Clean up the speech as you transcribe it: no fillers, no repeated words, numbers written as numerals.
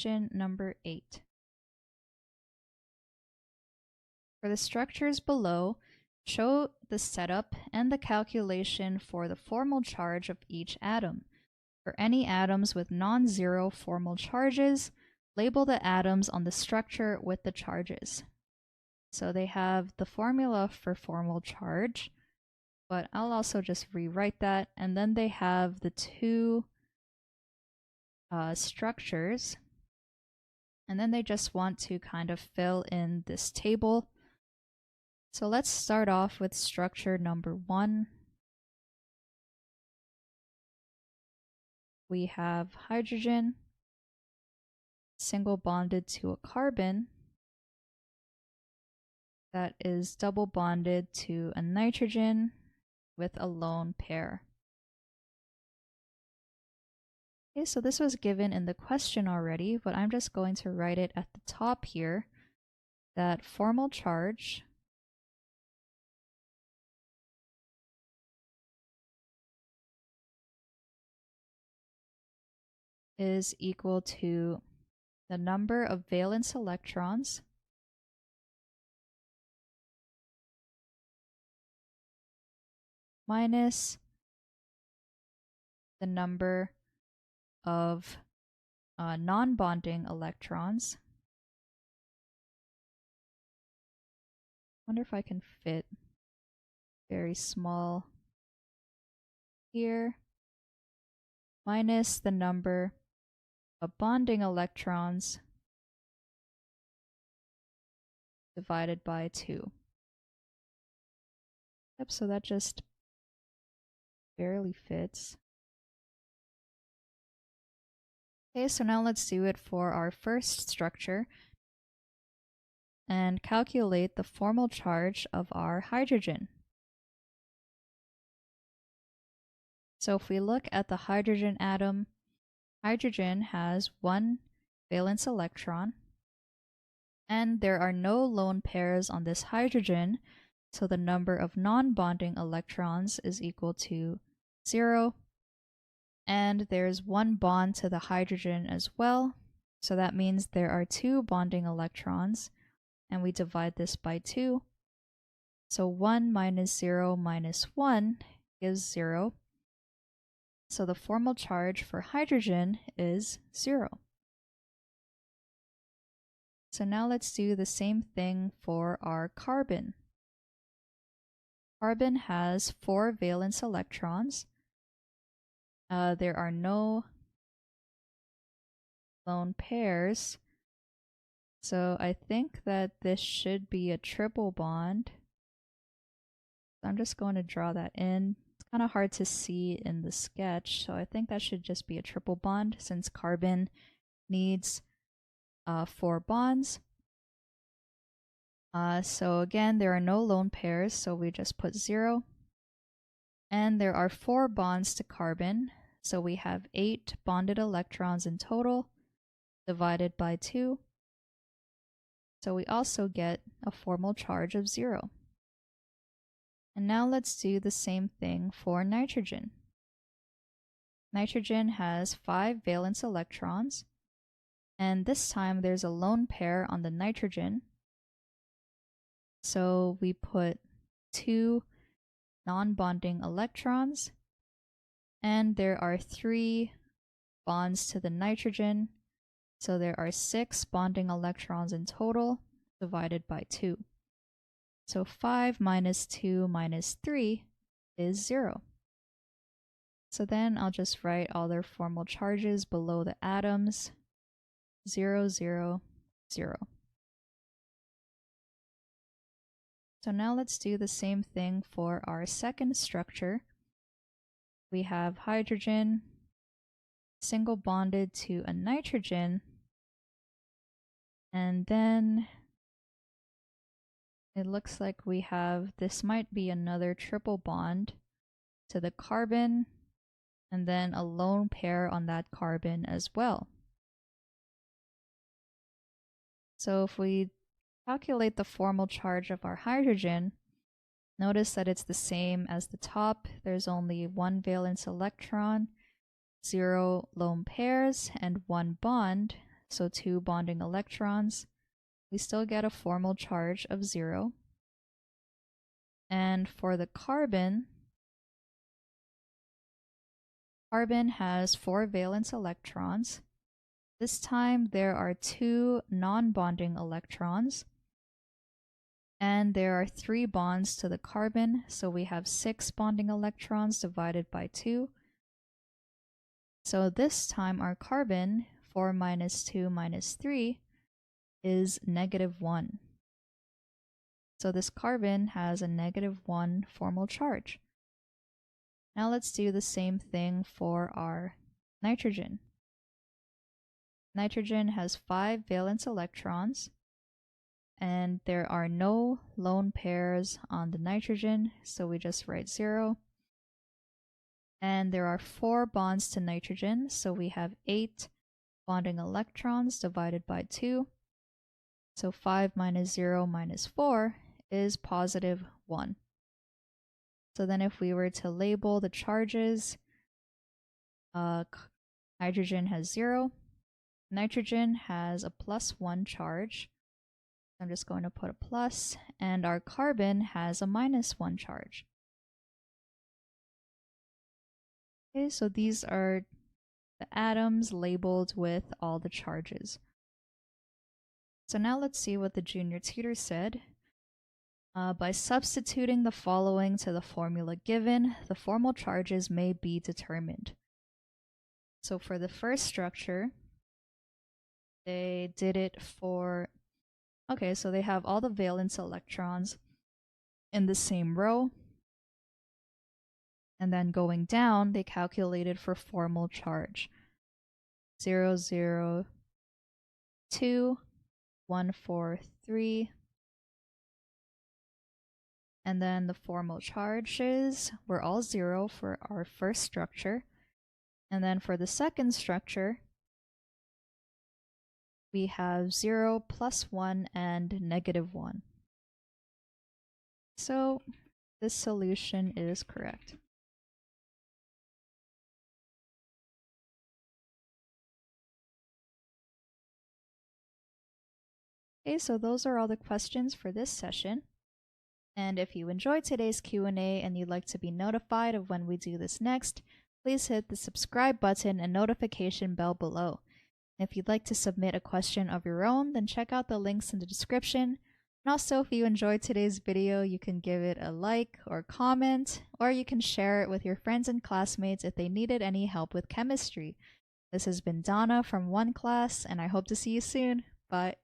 Question number 8. For the structures below, show the setup and the calculation for the formal charge of each atom. For any atoms with non-zero formal charges, label the atoms on the structure with the charges. So they have the formula for formal charge, but I'll also just rewrite that. And then they have the two structures. And then they just want to kind of fill in this table. So let's start off with structure number 1. We have hydrogen single bonded to a carbon that is double bonded to a nitrogen with a lone pair. Okay, so this was given in the question already, but I'm just going to write it at the top here, that formal charge is equal to the number of valence electrons minus the number of non-bonding electrons. Wonder if I can fit very small here, minus the number of bonding electrons divided by 2. Yep, so that just barely fits. Okay, so now let's do it for our first structure and calculate the formal charge of our hydrogen. So if we look at the hydrogen atom, hydrogen has 1 valence electron, and there are no lone pairs on this hydrogen, so the number of non-bonding electrons is equal to 0. And there's 1 bond to the hydrogen as well, so that means there are 2 bonding electrons, and we divide this by 2. So 1 minus 0 minus 1 gives 0. So the formal charge for hydrogen is 0. So now let's do the same thing for our carbon. Carbon has 4 valence electrons. There are no lone pairs. So I think that this should be a triple bond. I'm just going to draw that in. It's kind of hard to see in the sketch, so I think that should just be a triple bond since carbon needs 4 bonds. So again, there are no lone pairs, so we just put 0. And there are 4 bonds to carbon, so we have 8 bonded electrons in total, divided by 2. So we also get a formal charge of 0. And now let's do the same thing for nitrogen. Nitrogen has 5 valence electrons, and this time there's a lone pair on the nitrogen. So we put 2 non-bonding electrons, and there are 3 bonds to the nitrogen, so there are 6 bonding electrons in total, divided by 2. So 5 minus 2 minus 3 is 0. So then I'll just write all their formal charges below the atoms, 0, 0, 0. So now let's do the same thing for our second structure. We have hydrogen single bonded to a nitrogen, and then it looks like we have, this might be another triple bond to the carbon, and then a lone pair on that carbon as well. So if we calculate the formal charge of our hydrogen, notice that it's the same as the top. There's only 1 valence electron, 0 lone pairs, and 1 bond. so 2 bonding electrons, we still get a formal charge of 0. And for the carbon has 4 valence electrons. This time there are 2 non-bonding electrons, and there are 3 bonds to the carbon, so we have 6 bonding electrons divided by 2. So this time our carbon, 4 minus 2 minus 3, is -1. So this carbon has a -1 formal charge. Now let's do the same thing for our nitrogen. Nitrogen has 5 valence electrons, and there are no lone pairs on the nitrogen, so we just write 0. And there are 4 bonds to nitrogen, so we have 8 bonding electrons divided by 2. So 5 minus 0 minus 4 is +1. So then if we were to label the charges, hydrogen has 0, nitrogen has a +1 charge. I'm just going to put a plus, and our carbon has a -1 charge. Okay, so these are the atoms labeled with all the charges. So now let's see what the junior tutor said. By substituting the following to the formula given, the formal charges may be determined. So for the first structure, they did it for... Okay, so they have all the valence electrons in the same row. And then going down, they calculated for formal charge. 0, 0, 2, 1, 4, 3. And then the formal charges were all 0 for our first structure. And then for the second structure, we have 0, +1, and -1. So this solution is correct. Okay, so those are all the questions for this session. And if you enjoyed today's Q&A and you'd like to be notified of when we do this next, please hit the subscribe button and notification bell below. If you'd like to submit a question of your own, then check out the links in the description. And also, if you enjoyed today's video, you can give it a like or comment, or you can share it with your friends and classmates if they needed any help with chemistry. This has been Donna from OneClass, and I hope to see you soon. Bye.